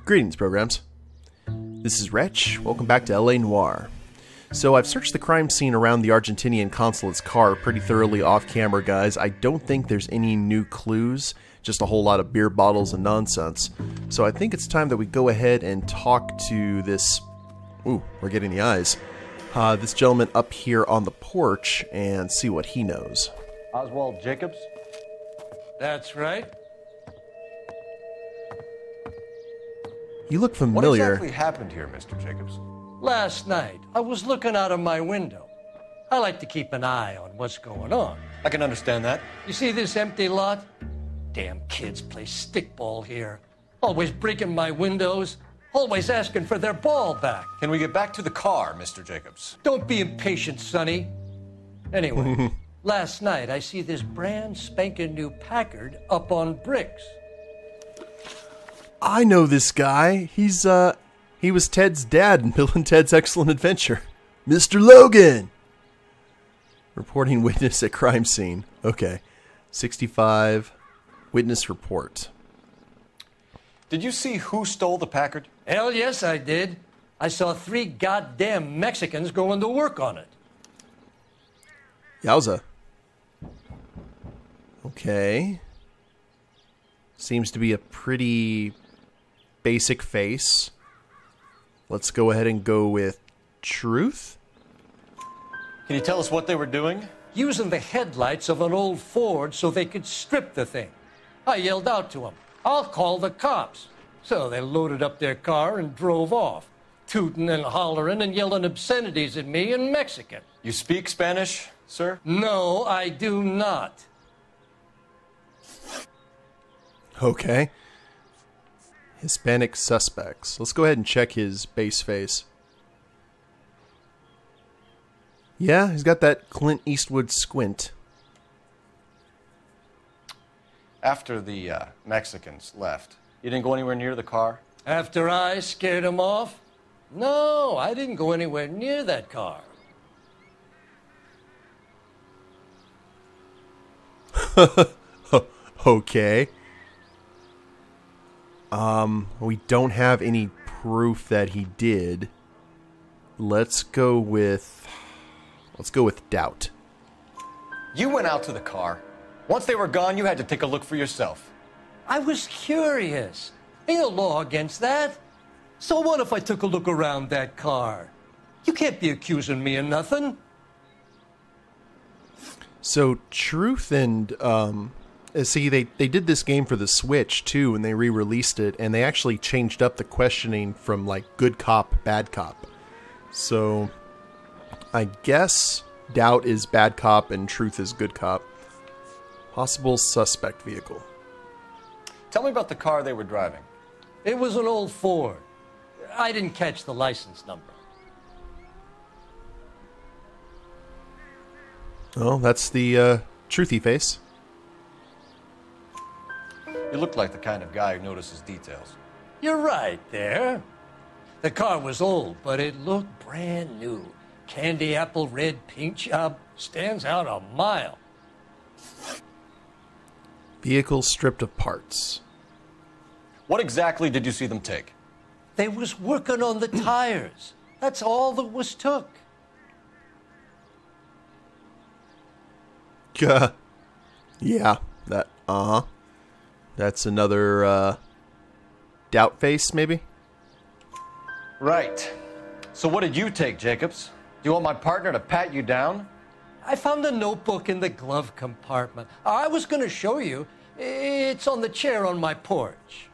Greetings, programs. This is Wretch. Welcome back to LA Noire. So I've searched the crime scene around the Argentinian consulate's car pretty thoroughly off camera, guys. I don't think there's any new clues, just a whole lot of beer bottles and nonsense. So I think it's time that we go ahead and talk to this... Ooh, we're getting the eyes. This gentleman up here on the porch and see what he knows. Oswald Jacobs? That's right. You look familiar. What exactly happened here, Mr. Jacobs? Last night, I was looking out of my window. I like to keep an eye on what's going on. I can understand that. You see this empty lot? Damn kids play stickball here. Always breaking my windows. Always asking for their ball back. Can we get back to the car, Mr. Jacobs? Don't be impatient, Sonny. Anyway, last night I see this brand spanking new Packard up on bricks. I know this guy. He was Ted's dad in Bill and Ted's Excellent Adventure. Mr. Logan! Reporting witness at crime scene. Okay. 65. Witness report. Did you see who stole the Packard? Hell yes, I did. I saw 3 goddamn Mexicans going to work on it. Yowza. Okay. Seems to be a pretty basic face. Let's go ahead and go with truth. Can you tell us what they were doing? Using the headlights of an old Ford so they could strip the thing. I yelled out to them, "I'll call the cops." So they loaded up their car and drove off, tooting and hollering and yelling obscenities at me in Mexican. You speak Spanish, sir? No, I do not. Okay. Hispanic suspects. Let's go ahead and check his base face. Yeah, he's got that Clint Eastwood squint. After the Mexicans left, you didn't go anywhere near the car? After I scared them off? No, I didn't go anywhere near that car. Okay. We don't have any proof that he did. Let's go with doubt. You went out to the car. Once they were gone, you had to take a look for yourself. I was curious. Ain't no law against that. So what if I took a look around that car? You can't be accusing me of nothing. So truth and see, they did this game for the Switch too, and they re-released it, and they actually changed up the questioning from like good cop, bad cop. So I guess doubt is bad cop and truth is good cop. Possible suspect vehicle. Tell me about the car they were driving. It was an old Ford. I didn't catch the license number. Oh, that's the truthy face. You look like the kind of guy who notices details. You're right there. The car was old, but it looked brand new. Candy apple red paint job stands out a mile. Vehicle stripped of parts. What exactly did you see them take? They was working on the tires. That's all that was took. Yeah, that's another doubt face, maybe? Right. So what did you take, Jacobs? Do you want my partner to pat you down? I found a notebook in the glove compartment. I was going to show you. It's on the chair on my porch.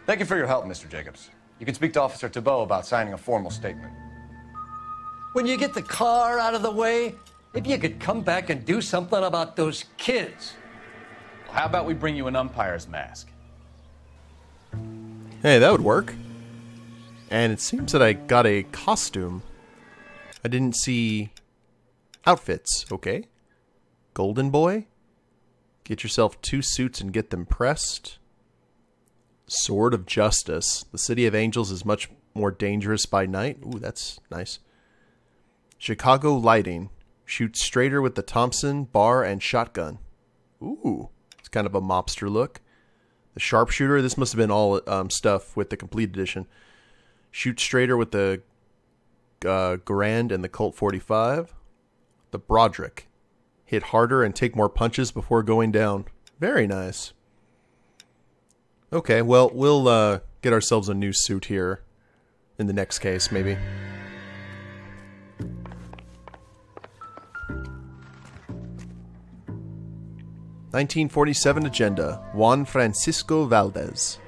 Thank you for your help, Mr. Jacobs. You can speak to Officer Thibault about signing a formal statement. When you get the car out of the way, if you could come back and do something about those kids. Well, how about we bring you an umpire's mask? Hey, that would work. And it seems that I got a costume. I didn't see outfits. Okay. Golden Boy? Get yourself 2 suits and get them pressed. Sword of Justice. The City of Angels is much more dangerous by night. Ooh, that's nice. Chicago Lighting. Shoot straighter with the Thompson, bar, and shotgun. Ooh, it's kind of a mobster look. The Sharpshooter. This must have been all stuff with the Complete Edition. Shoot straighter with the Garand and the Colt 45. The Broderick. Hit harder and take more punches before going down. Very nice. Okay, well, we'll get ourselves a new suit here in the next case, maybe. (1947) agenda. Juan Francisco Valdez.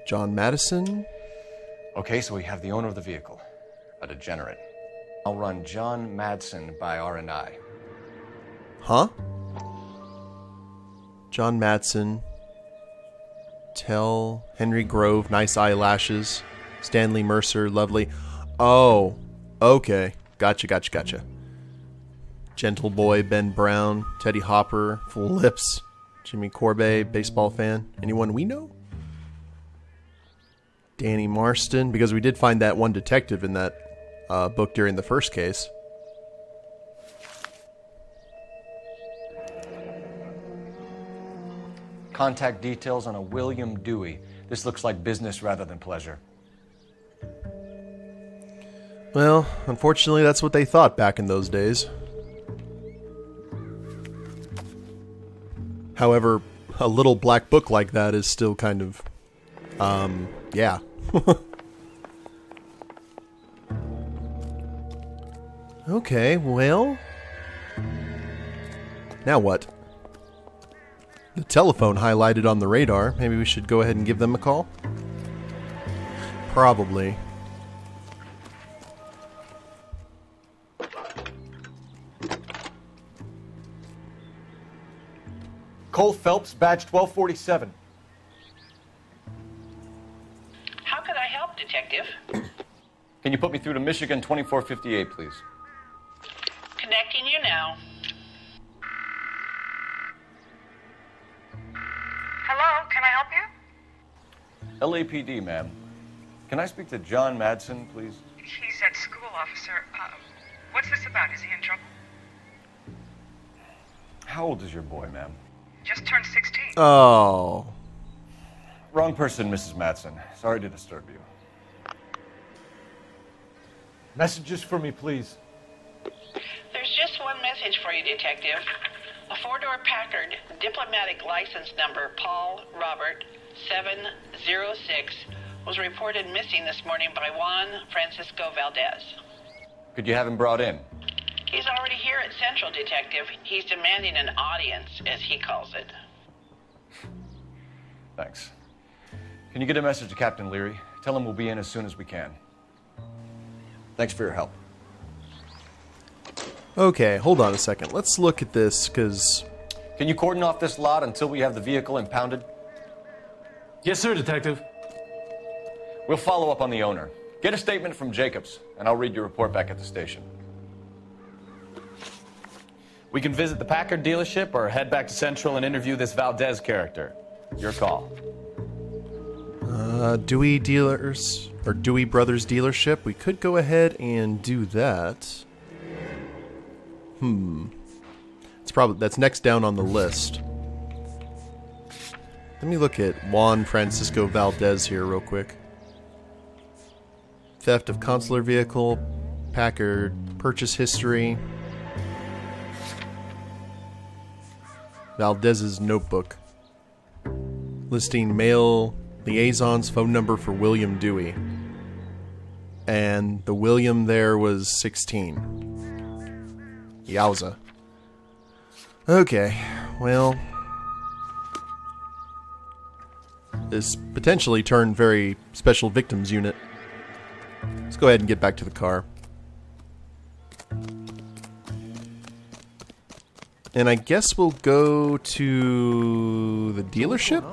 John Madison. Okay, so we have the owner of the vehicle, a degenerate. I'll run John Madsen by R&I. Huh? John Madsen. Tell. Henry Grove. Nice eyelashes. Stanley Mercer. Lovely. Oh. Okay. Gotcha. Gentle Boy. Ben Brown. Teddy Hopper. Full Lips. Jimmy Corbett. Baseball fan. Anyone we know? Danny Marston. Because we did find that one detective in that book during the first case. Contact details on a William Dewey. This looks like business rather than pleasure. Well, unfortunately, that's what they thought back in those days. However, a little black book like that is still kind of, yeah. Okay, well... Now what? The telephone highlighted on the radar. Maybe we should go ahead and give them a call? Probably. Cole Phelps, badge 1247. How could I help, Detective? Can you put me through to Michigan 2458, please? Connecting you now. Hello, can I help you? LAPD, ma'am. Can I speak to John Madsen, please? He's at school, officer. What's this about? Is he in trouble? How old is your boy, ma'am? Just turned 16. Oh. Wrong person, Mrs. Madsen. Sorry to disturb you. Messages for me, please. There's just one message for you, Detective. A four-door Packard, diplomatic license number Paul Robert 706, was reported missing this morning by Juan Francisco Valdez. Could you have him brought in? He's already here at Central, Detective. He's demanding an audience, as he calls it. Thanks. Can you get a message to Captain Leary? Tell him we'll be in as soon as we can. Thanks for your help. Okay, hold on a second. Let's look at this, because... Can you cordon off this lot until we have the vehicle impounded? Yes, sir, Detective. We'll follow up on the owner. Get a statement from Jacobs, and I'll read your report back at the station. We can visit the Packard dealership or head back to Central and interview this Valdez character. Your call. Dewey Dealers, or Dewey Brothers dealership. We could go ahead and do that. That's next down on the list. Let me look at Juan Francisco Valdez here real quick. Theft of consular vehicle, Packard, purchase history. Valdez's notebook. Listing mail liaison's phone number for William Dewey. And the William there was 16. Yowza. Okay, well... This potentially turned very special victims unit. Let's go ahead and get back to the car. And I guess we'll go to the dealership?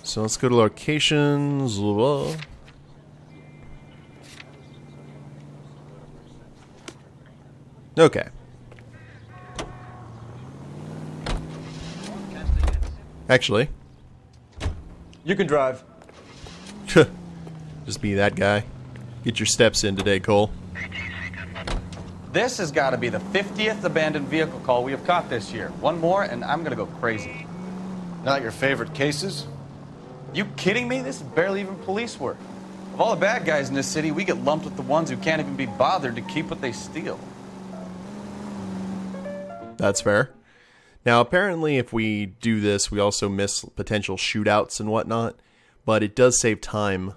So let's go to locations. Okay. Actually. You can drive. Just be that guy. Get your steps in today, Cole. This has got to be the 50th abandoned vehicle call we have caught this year. One more, and I'm going to go crazy. Not your favorite cases? You kidding me? This is barely even police work. Of all the bad guys in this city, we get lumped with the ones who can't even be bothered to keep what they steal. That's fair. Now, apparently, if we do this, we also miss potential shootouts and whatnot, but it does save time.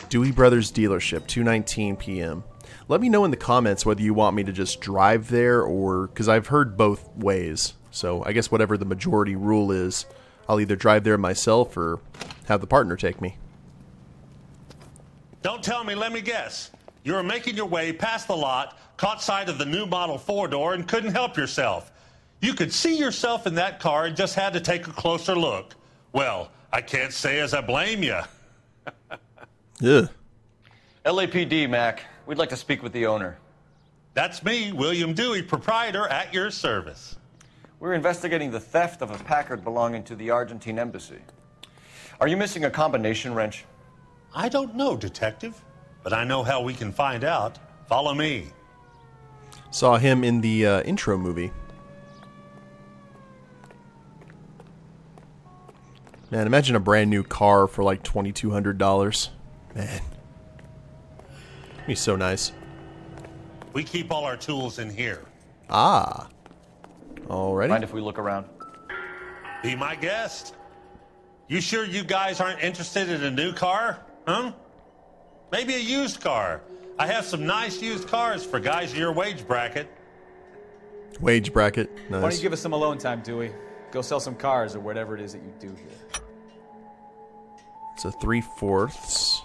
Dewey Brothers Dealership, 2:19 p.m. Let me know in the comments whether you want me to just drive there or... because I've heard both ways. So I guess whatever the majority rule is, I'll either drive there myself or have the partner take me. Don't tell me, let me guess. You were making your way past the lot, caught sight of the new model four-door, and couldn't help yourself. You could see yourself in that car and just had to take a closer look. Well, I can't say as I blame you. Ugh. LAPD, Mac. We'd like to speak with the owner. That's me, William Dewey, proprietor, at your service. We're investigating the theft of a Packard belonging to the Argentine embassy. Are you missing a combination wrench? I don't know, Detective, but I know how we can find out. Follow me. Saw him in the intro movie. Man, imagine a brand new car for like $2,200. Man. Be so nice. We keep all our tools in here. Ah. Alrighty. Mind if we look around? Be my guest. You sure you guys aren't interested in a new car? Huh? Maybe a used car. I have some nice used cars for guys in your wage bracket. Wage bracket. Why don't Nice. you give us some alone time, Dewey? Go sell some cars or whatever it is that you do here. It's a 3/4.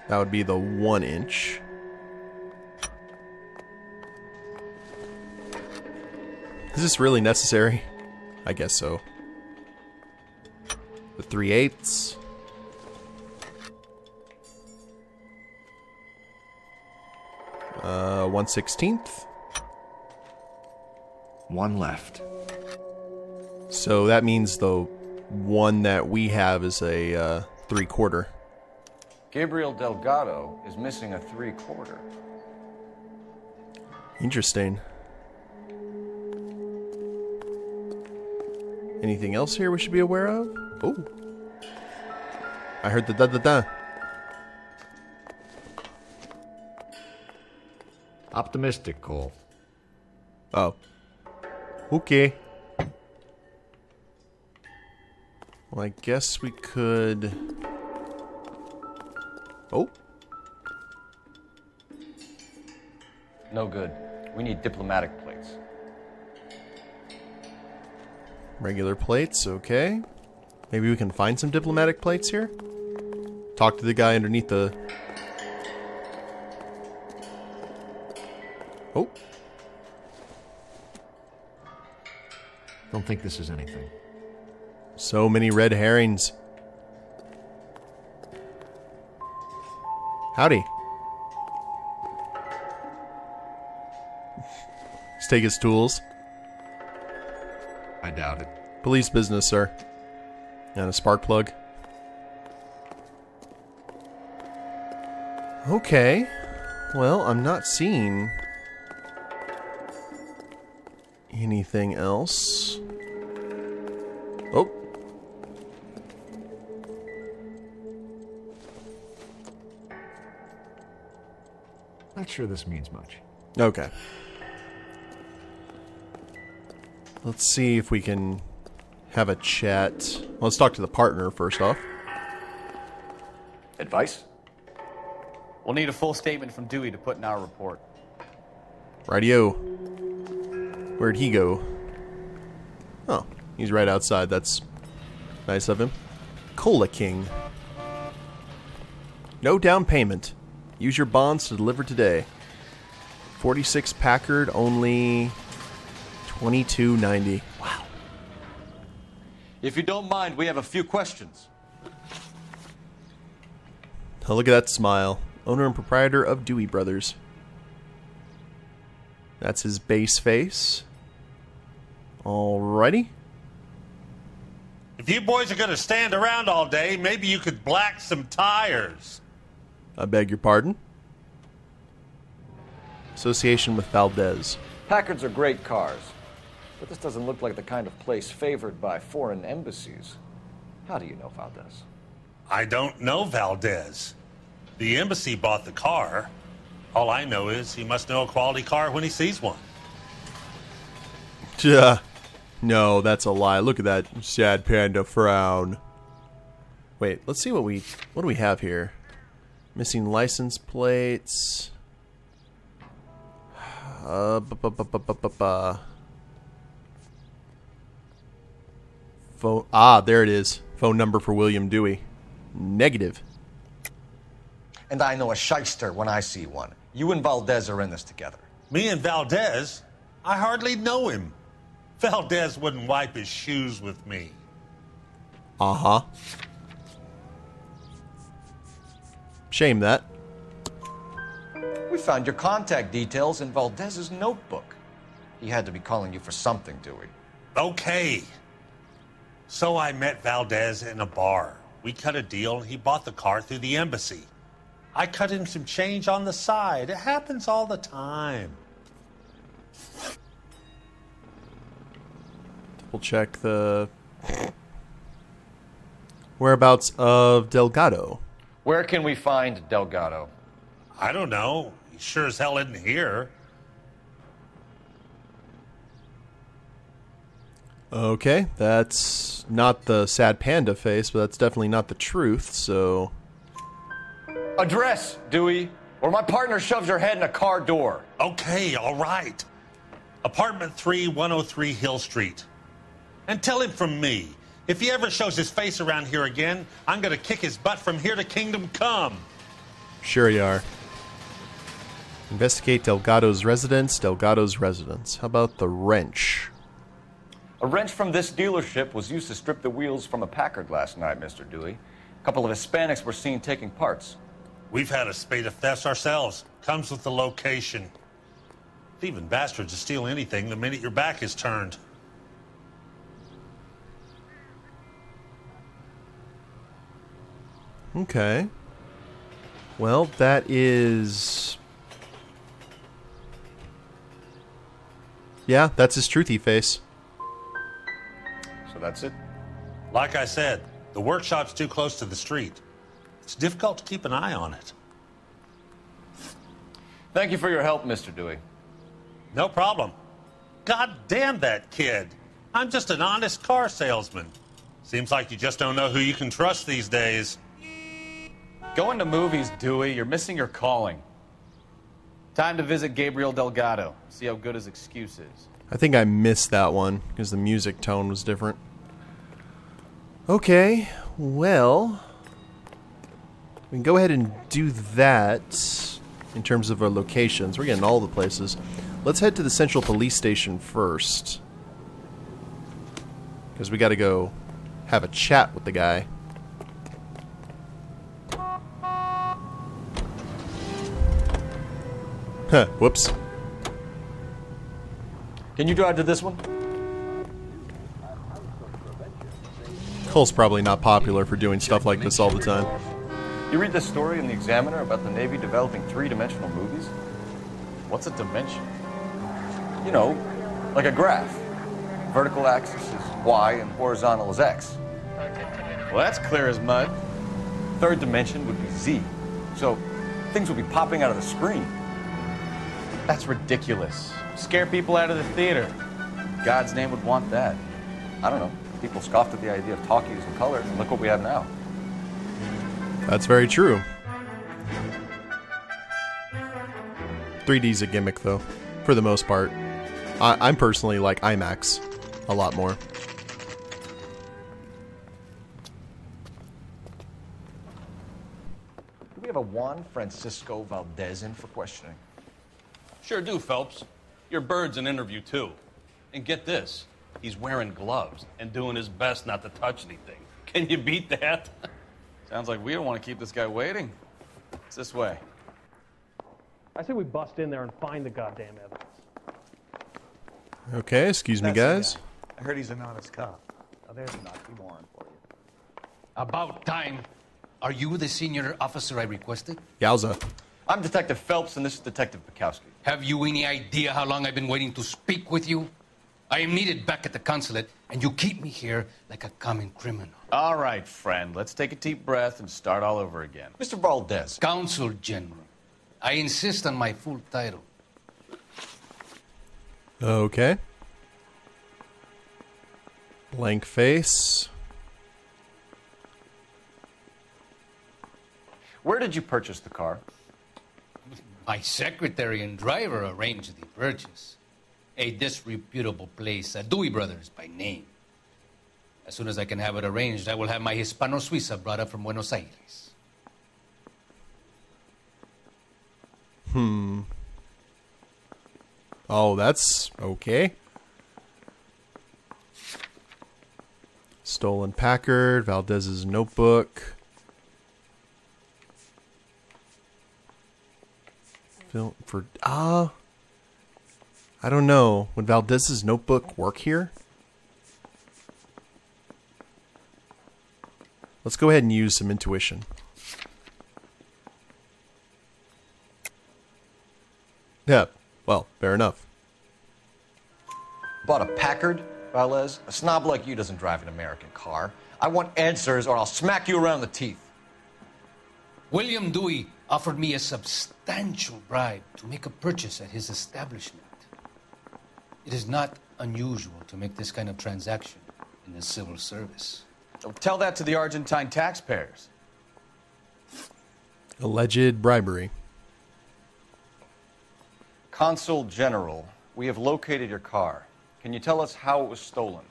That would be the 1 inch. Is this really necessary? I guess so. The 3/8. 1/16. One left. So that means the one that we have is a 3/4. Gabriel Delgado is missing a 3/4. Interesting. Anything else here we should be aware of? Oh. I heard the da-da-da. Optimistic, Cole. Oh. Okay. Well, I guess we could... Oh. No good. We need diplomatic plates. Regular plates, okay. Maybe we can find some diplomatic plates here? Talk to the guy underneath the... Oh. Don't think this is anything. So many red herrings. Howdy. Let's take his tools. I doubt it. Police business, sir. And a spark plug. Okay. Well, I'm not seeing anything else. Oh. Not sure this means much. Okay. Let's see if we can have a chat. Let's talk to the partner first off. Advice? We'll need a full statement from Dewey to put in our report. Radio. Where'd he go? Oh, he's right outside. That's nice of him. Cola King. No down payment. Use your bonds to deliver today. 46 Packard, only $22.90. Wow. If you don't mind, we have a few questions. Oh, look at that smile. Owner and proprietor of Dewey Brothers. That's his base face. Alrighty. If you boys are going to stand around all day, maybe you could black some tires. I beg your pardon? Association with Valdez. Packards are great cars, but this doesn't look like the kind of place favored by foreign embassies. How do you know Valdez? I don't know Valdez. The embassy bought the car. All I know is he must know a quality car when he sees one. No, that's a lie. Look at that sad panda frown. Wait, let's see what do we have here? Missing license plates. Phone. Ah, there it is. Phone number for William Dewey. Negative. And I know a shyster when I see one. You and Valdez are in this together. Me and Valdez? I hardly know him. Valdez wouldn't wipe his shoes with me. Uh-huh. Shame that. We found your contact details in Valdez's notebook. He had to be calling you for something, Dewey. Okay. So I met Valdez in a bar. We cut a deal and he bought the car through the embassy. I cut him some change on the side. It happens all the time. We'll check the whereabouts of Delgado. Where can we find Delgado? I don't know. He sure as hell isn't here. Okay, that's not the sad panda face, but that's definitely not the truth, so... Address, Dewey, or my partner shoves your head in a car door. Okay, all right. Apartment 3, 103 Hill Street. And tell him from me, if he ever shows his face around here again, I'm gonna kick his butt from here to Kingdom Come. Sure you are. Investigate Delgado's residence. Delgado's residence. How about the wrench? A wrench from this dealership was used to strip the wheels from a Packard last night, Mr. Dewey. A couple of Hispanics were seen taking parts. We've had a spate of thefts ourselves. Comes with the location. Thieving bastards will steal anything the minute your back is turned. Okay. Well, that is... Yeah, that's his truthy face. So that's it? Like I said, the workshop's too close to the street. It's difficult to keep an eye on it. Thank you for your help, Mr. Dewey. No problem. God damn that kid. I'm just an honest car salesman. Seems like you just don't know who you can trust these days. Going to movies, Dewey. You're missing your calling. Time to visit Gabriel Delgado. See how good his excuse is. I think I missed that one because the music tone was different. Okay, well, we can go ahead and do that in terms of our locations. We're getting all the places. Let's head to the Central Police Station first, because we got to go have a chat with the guy. Huh, whoops. Can you drive to this one? Cole's probably not popular for doing stuff like this all the time. You read this story in the Examiner about the Navy developing three-dimensional movies? What's a dimension? You know, like a graph. Vertical axis is Y and horizontal is X. Well, that's clear as mud. Third dimension would be Z. So things would be popping out of the screen. That's ridiculous. Scare people out of the theater. God's name would want that. I don't know. People scoffed at the idea of talkies and colors, and look what we have now. That's very true. 3D's a gimmick, though, for the most part. I'm personally like IMAX a lot more. Do we have a Juan Francisco Valdez in for questioning? Sure do, Phelps. Your bird's an interview, too. And get this, he's wearing gloves and doing his best not to touch anything. Can you beat that? Sounds like we don't want to keep this guy waiting. It's this way. I say we bust in there and find the goddamn evidence. Okay, excuse me, guys. I heard he's an honest cop. Now there's an oxymoron for you. About time. Are you the senior officer I requested? Yowza. I'm Detective Phelps, and this is Detective Bukowski. Have you any idea how long I've been waiting to speak with you? I am needed back at the consulate, and you keep me here like a common criminal. All right, friend, let's take a deep breath and start all over again. Mr. Valdez. Consul General. I insist on my full title. Okay. Blank face. Where did you purchase the car? My secretary and driver arranged the purchase. A disreputable place, Dewey Brothers by name. As soon as I can have it arranged, I will have my Hispano Suiza brought up from Buenos Aires. Oh, that's okay. Stolen Packard, Valdez's notebook. I don't know. Would Valdez's notebook work here? Let's go ahead and use some intuition. Yeah, well, fair enough. Bought a Packard, Valdez? A snob like you doesn't drive an American car. I want answers or I'll smack you around the teeth. William Dewey offered me a substantial bribe to make a purchase at his establishment. It is not unusual to make this kind of transaction in the civil service. Oh, tell that to the Argentine taxpayers. Alleged bribery. Consul General, we have located your car. Can you tell us how it was stolen?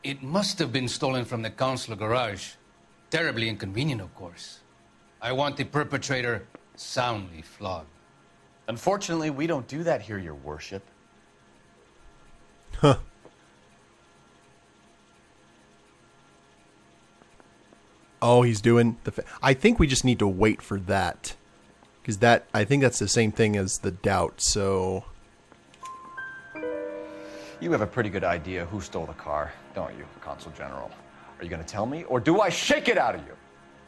It must have been stolen from the consular garage. Terribly inconvenient, of course. I want the perpetrator soundly flogged. Unfortunately, we don't do that here, Your Worship. Huh. Oh, he's doing the... I think we just need to wait for that. Because that... I think that's the same thing as the doubt, so... You have a pretty good idea who stole the car, don't you, Consul General? Are you going to tell me, or do I shake it out of you?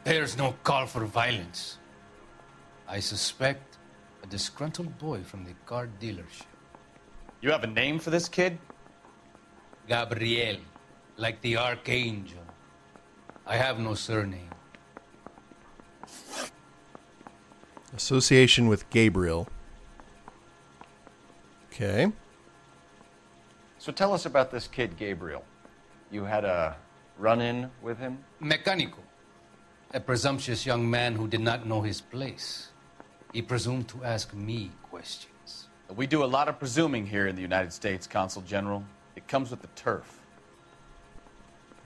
There's no call for violence. I suspect a disgruntled boy from the car dealership. You have a name for this kid? Gabriel, like the archangel. I have no surname. Association with Gabriel. Okay. So tell us about this kid, Gabriel. You had a run-in with him? Mecánico. A presumptuous young man who did not know his place. He presumed to ask me questions. We do a lot of presuming here in the United States, Consul General. It comes with the turf.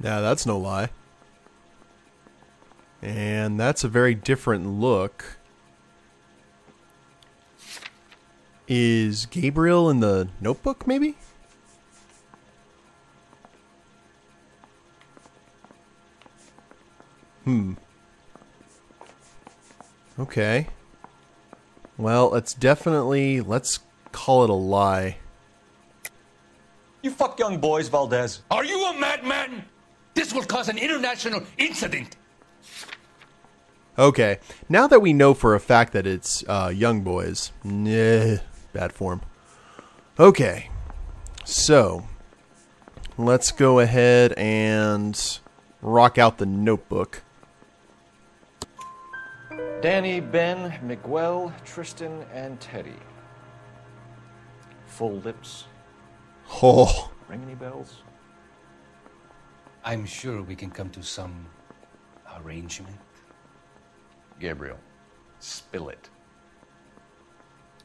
Yeah, that's no lie. And that's a very different look. Is Gabriel in the notebook, maybe? Okay. Well, let's call it a lie. You fuck young boys, Valdez. Are you a madman? This will cause an international incident. Okay. Now that we know for a fact that it's young boys. Bad form. Okay. So, let's go ahead and rock out the notebook. Danny, Ben, Miguel, Tristan, and Teddy. Full lips. Oh. Ring any bells? I'm sure we can come to some arrangement. Gabriel, spill it.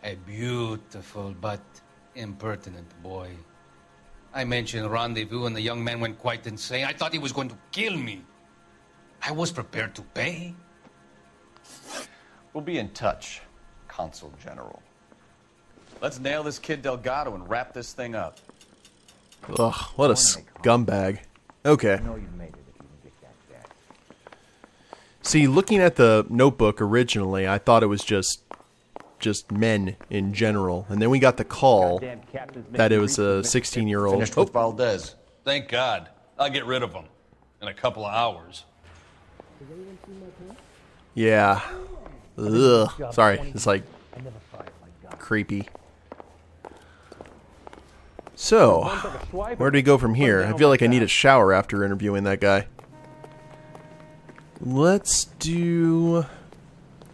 A beautiful but impertinent boy. I mentioned rendezvous and the young man went quite insane. I thought he was going to kill me. I was prepared to pay. We'll be in touch, Consul General. Let's nail this kid Delgado and wrap this thing up. Ugh, what a scumbag. Okay. See, looking at the notebook originally, I thought it was just men in general. And then we got the call that it was a 16-year-old. Finished with Valdez. Thank God. I'll get rid of him in a couple of hours. Yeah. Ugh. Sorry, it's like creepy. So, where do we go from here? I feel like I need a shower after interviewing that guy. Let's do...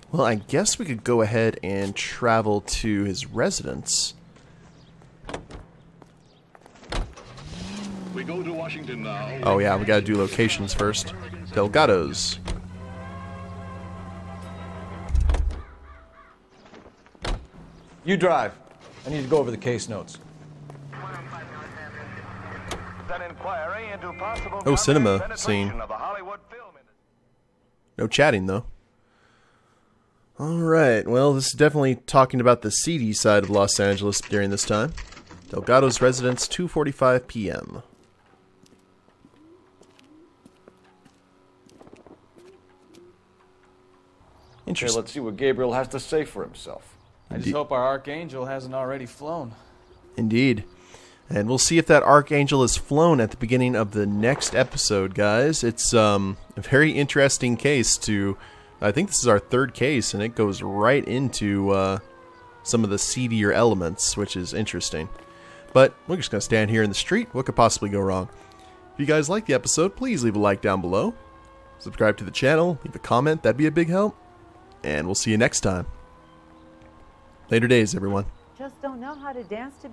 Well, I guess we could go ahead and travel to his residence. We go to Washington now. Oh yeah, we gotta do locations first. Delgado's. You drive. I need to go over the case notes. Oh, cinema scene. No chatting, though. Alright, well, this is definitely talking about the seedy side of Los Angeles during this time. Delgado's residence, 2:45 p.m. Okay, let's see what Gabriel has to say for himself. I just hope our Archangel hasn't already flown. Indeed. And we'll see if that Archangel is flown at the beginning of the next episode, guys. It's a very interesting case to... I think this is our third case, and it goes right into some of the seedier elements, which is interesting. But we're just going to stand here in the street. What could possibly go wrong? If you guys like the episode, please leave a like down below. Subscribe to the channel. Leave a comment. That'd be a big help. And we'll see you next time. Later days, everyone. Just don't know how to dance to